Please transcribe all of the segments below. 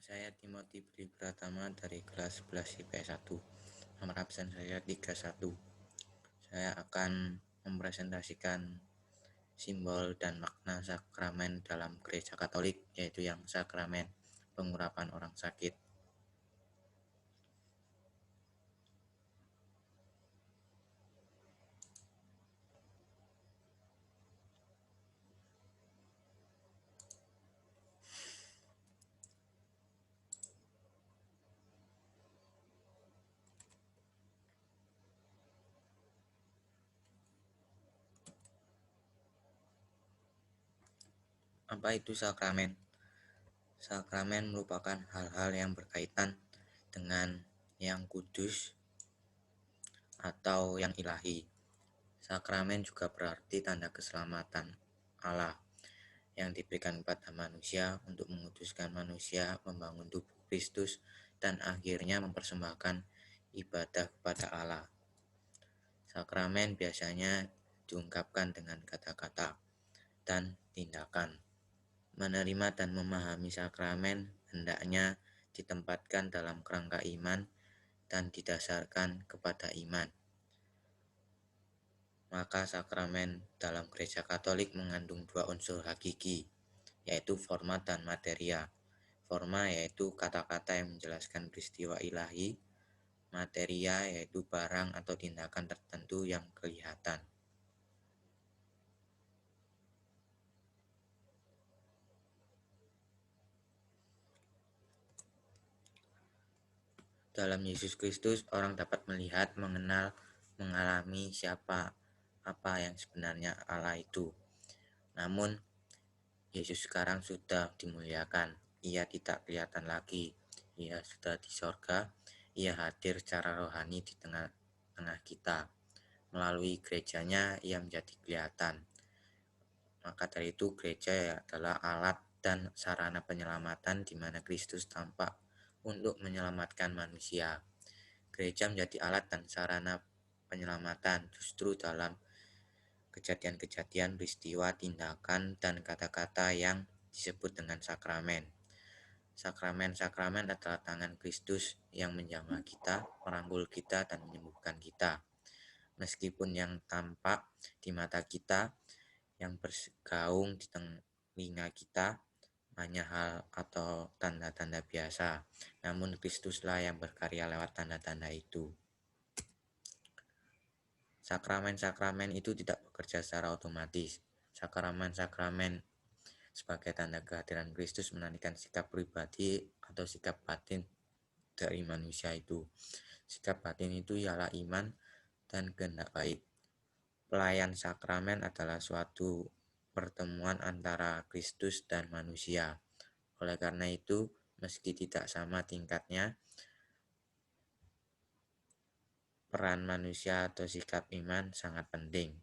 Saya Timothy Budi Pratama dari kelas 11 IPS 1. Nomor absen saya 31. Saya akan mempresentasikan simbol dan makna sakramen dalam Gereja Katolik, yaitu yang sakramen pengurapan orang sakit. Apa itu sakramen? Sakramen merupakan hal-hal yang berkaitan dengan yang kudus atau yang ilahi. Sakramen juga berarti tanda keselamatan Allah yang diberikan kepada manusia untuk menguduskan manusia, membangun tubuh Kristus, dan akhirnya mempersembahkan ibadah kepada Allah. Sakramen biasanya diungkapkan dengan kata-kata dan tindakan. Menerima dan memahami sakramen hendaknya ditempatkan dalam kerangka iman dan didasarkan kepada iman. Maka sakramen dalam Gereja Katolik mengandung dua unsur hakiki, yaitu forma dan materia. Forma yaitu kata-kata yang menjelaskan peristiwa ilahi, materia yaitu barang atau tindakan tertentu yang kelihatan. Dalam Yesus Kristus, orang dapat melihat, mengenal, mengalami siapa apa yang sebenarnya Allah itu. Namun, Yesus sekarang sudah dimuliakan. Ia tidak kelihatan lagi. Ia sudah di sorga. Ia hadir secara rohani di tengah-tengah kita. Melalui gerejanya, ia menjadi kelihatan. Maka dari itu, gereja adalah alat dan sarana penyelamatan di mana Kristus tampak untuk menyelamatkan manusia. Gereja menjadi alat dan sarana penyelamatan justru dalam kejadian-kejadian, peristiwa, tindakan, dan kata-kata yang disebut dengan sakramen. Sakramen-sakramen adalah tangan Kristus yang menjamah kita, merangkul kita, dan menyembuhkan kita. Meskipun yang tampak di mata kita, yang bergaung di telinga kita, hanya hal atau tanda-tanda biasa. Namun Kristuslah yang berkarya lewat tanda-tanda itu. Sakramen-sakramen itu tidak bekerja secara otomatis. Sakramen-sakramen sebagai tanda kehadiran Kristus menandakan sikap pribadi atau sikap batin dari manusia itu. Sikap batin itu ialah iman dan kehendak baik. Pelayan sakramen adalah suatu pertemuan antara Kristus dan manusia. Oleh karena itu, meski tidak sama tingkatnya, peran manusia atau sikap iman sangat penting.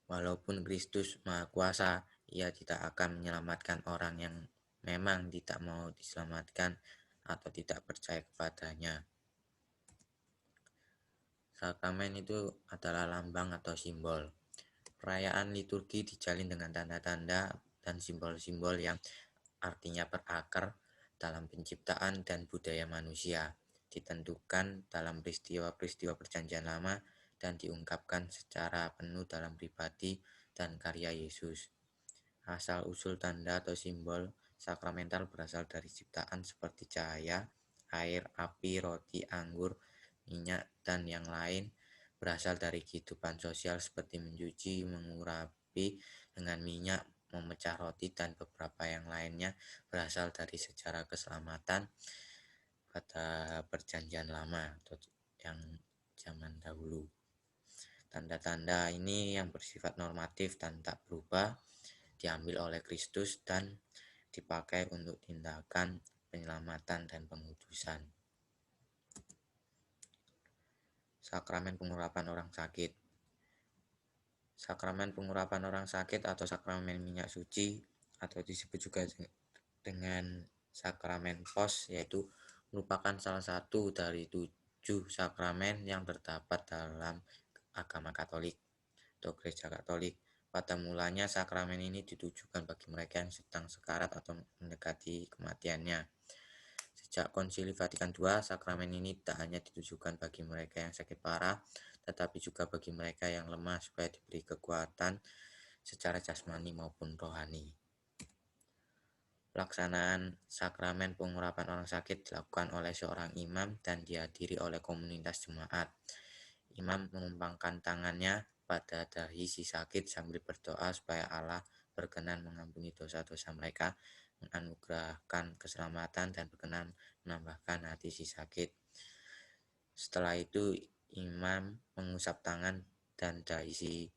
Walaupun Kristus Maha Kuasa, ia tidak akan menyelamatkan orang yang memang tidak mau diselamatkan atau tidak percaya kepadanya. Sakramen itu adalah lambang atau simbol. Perayaan liturgi dijalin dengan tanda-tanda dan simbol-simbol yang artinya berakar dalam penciptaan dan budaya manusia, ditentukan dalam peristiwa-peristiwa perjanjian lama dan diungkapkan secara penuh dalam pribadi dan karya Yesus. Asal-usul tanda atau simbol sakramental berasal dari ciptaan seperti cahaya, air, api, roti, anggur, minyak, dan yang lain. Berasal dari kehidupan sosial seperti mencuci, mengurapi dengan minyak, memecah roti, dan beberapa yang lainnya berasal dari sejarah keselamatan pada perjanjian lama atau yang zaman dahulu. Tanda-tanda ini yang bersifat normatif dan tak berubah diambil oleh Kristus dan dipakai untuk tindakan penyelamatan dan pengudusan. Sakramen pengurapan orang sakit. Sakramen pengurapan orang sakit atau sakramen minyak suci atau disebut juga dengan sakramen pos, yaitu merupakan salah satu dari 7 sakramen yang terdapat dalam agama Katolik atau Gereja Katolik. Pada mulanya sakramen ini ditujukan bagi mereka yang sedang sekarat atau mendekati kematiannya. Sejak Konsili Vatikan II, sakramen ini tak hanya ditujukan bagi mereka yang sakit parah, tetapi juga bagi mereka yang lemah supaya diberi kekuatan secara jasmani maupun rohani. Pelaksanaan sakramen pengurapan orang sakit dilakukan oleh seorang imam dan dihadiri oleh komunitas jemaat. Imam menumpangkan tangannya pada dahi si sakit sambil berdoa supaya Allah berkenan mengampuni dosa-dosa mereka, menganugerahkan keselamatan dan berkenan menambahkan hati si sakit. Setelah itu imam mengusap tangan dan dahi si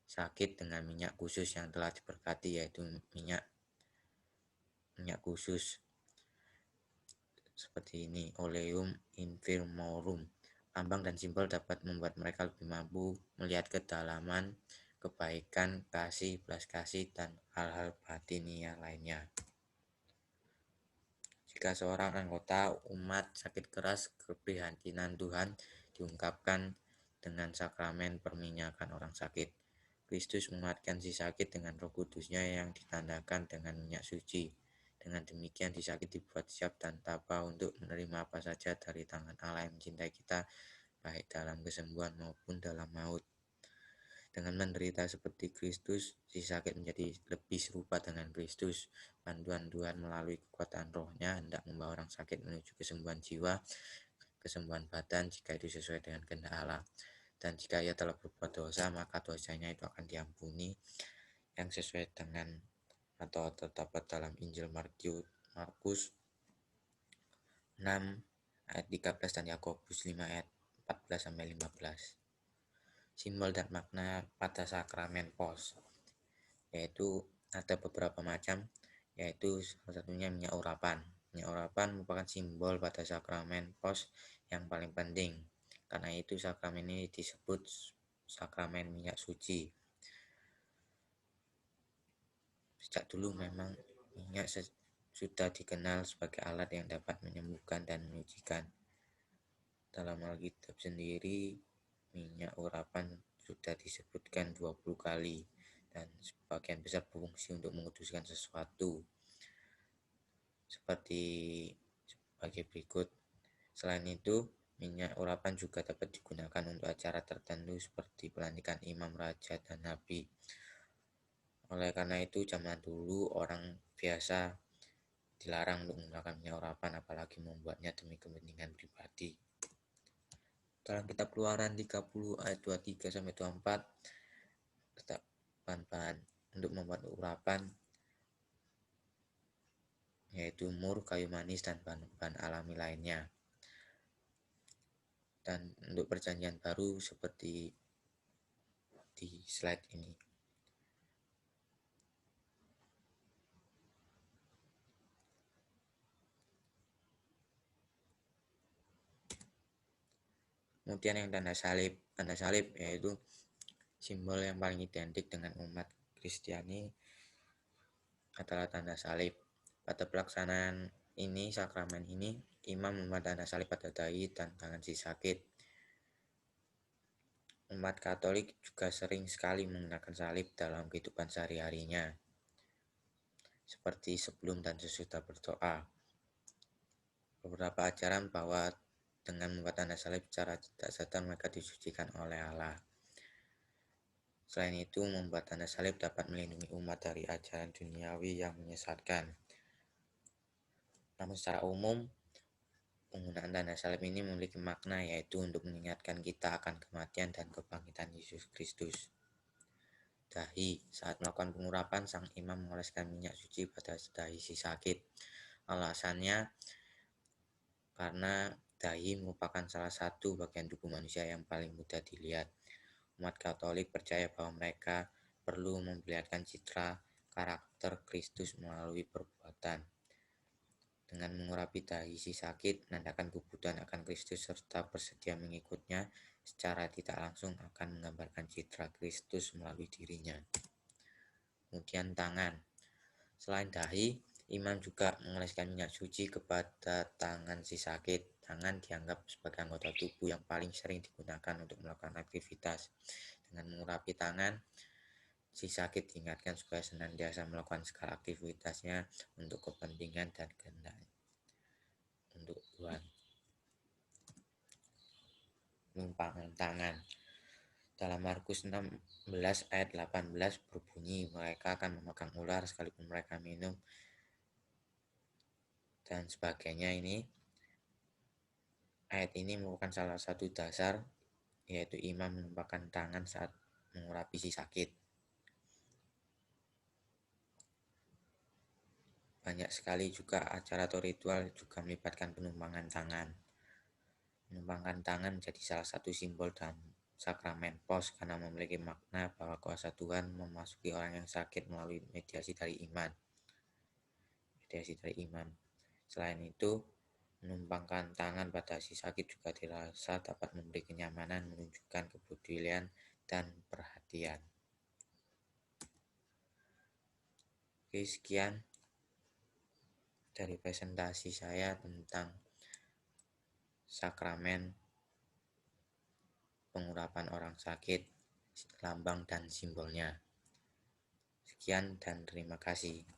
sakit dengan minyak khusus yang telah diberkati, yaitu minyak khusus seperti ini, oleum infirmorum. Lambang dan simbol dapat membuat mereka lebih mampu melihat kedalaman, kebaikan, kasih, belas kasih, dan hal-hal batinia lainnya. Jika seorang anggota umat sakit keras, keprihatinan Tuhan diungkapkan dengan sakramen perminyakan orang sakit. Kristus menguatkan si sakit dengan Roh Kudusnya yang ditandakan dengan minyak suci. Dengan demikian si sakit dibuat siap dan tabah untuk menerima apa saja dari tangan Allah yang mencintai kita, baik dalam kesembuhan maupun dalam maut. Dengan menderita seperti Kristus, si sakit menjadi lebih serupa dengan Kristus. Bantuan Tuhan melalui kekuatan rohnya hendak membawa orang sakit menuju kesembuhan jiwa, kesembuhan badan jika itu sesuai dengan kehendak Allah. Dan jika ia telah berbuat dosa, maka dosanya itu akan diampuni yang sesuai dengan atau terdapat dalam Injil Markus 6 ayat 13 dan Yakobus 5 ayat 14-15. Simbol dan makna pada sakramen pos, yaitu ada beberapa macam, yaitu salah satunya minyak urapan. Minyak urapan merupakan simbol pada sakramen pos yang paling penting. Karena itu sakramen ini disebut sakramen minyak suci. Sejak dulu memang minyak sudah dikenal sebagai alat yang dapat menyembuhkan dan menyucikan. Dalam Alkitab sendiri, minyak urapan sudah disebutkan 20 kali dan sebagian besar berfungsi untuk menguduskan sesuatu. Seperti sebagai berikut. Selain itu, minyak urapan juga dapat digunakan untuk acara tertentu seperti pelantikan imam, raja, dan nabi. Oleh karena itu, zaman dulu orang biasa dilarang untuk menggunakan minyak urapan, apalagi membuatnya demi kepentingan pribadi. Dalam kitab Keluaran 30 ayat 23-24 terdapat bahan-bahan untuk membuat urapan, yaitu mur, kayu manis, dan bahan-bahan alami lainnya. Dan untuk perjanjian baru seperti di slide ini. Kemudian yang tanda salib yaitu simbol yang paling identik dengan umat Kristiani adalah tanda salib. Pada pelaksanaan ini, sakramen ini, imam membuat tanda salib pada dahi dan tangan si sakit. Umat Katolik juga sering sekali menggunakan salib dalam kehidupan sehari-harinya, seperti sebelum dan sesudah berdoa. Beberapa ajaran bahwa dengan membuat tanda salib secara tidak sadar mereka disucikan oleh Allah. Selain itu, membuat tanda salib dapat melindungi umat dari ajaran duniawi yang menyesatkan. Namun secara umum, penggunaan tanda salib ini memiliki makna, yaitu untuk mengingatkan kita akan kematian dan kebangkitan Yesus Kristus. Dahi, saat melakukan pengurapan, sang imam mengoleskan minyak suci pada dahi si sakit. Alasannya karena dahi merupakan salah satu bagian tubuh manusia yang paling mudah dilihat. Umat Katolik percaya bahwa mereka perlu memperlihatkan citra karakter Kristus melalui perbuatan. Dengan mengurapi dahi si sakit, menandakan kebutuhan akan Kristus serta bersedia mengikutnya, secara tidak langsung akan menggambarkan citra Kristus melalui dirinya. Kemudian tangan. Selain dahi, imam juga mengoleskan minyak suci kepada tangan si sakit. Tangan dianggap sebagai anggota tubuh yang paling sering digunakan untuk melakukan aktivitas. Dengan mengurapi tangan, Si sakit diingatkan supaya senantiasa melakukan segala aktivitasnya untuk kepentingan dan kehendak untuk Tuhan. Numpangan tangan. Dalam Markus 16 ayat 18 berbunyi, mereka akan memakan ular sekalipun mereka minum dan sebagainya. Ayat ini merupakan salah satu dasar, yaitu imam menumpahkan tangan saat mengurapi si sakit. Banyak sekali juga acara atau ritual juga melibatkan penumpangan tangan. Menumpangkan tangan menjadi salah satu simbol dan sakramen pos karena memiliki makna bahwa kuasa Tuhan memasuki orang yang sakit melalui mediasi dari iman. Selain itu, menumpangkan tangan pada si sakit juga dirasa dapat memberi kenyamanan, menunjukkan kepedulian dan perhatian. Oke, sekian dari presentasi saya tentang sakramen pengurapan orang sakit, lambang dan simbolnya. Sekian dan terima kasih.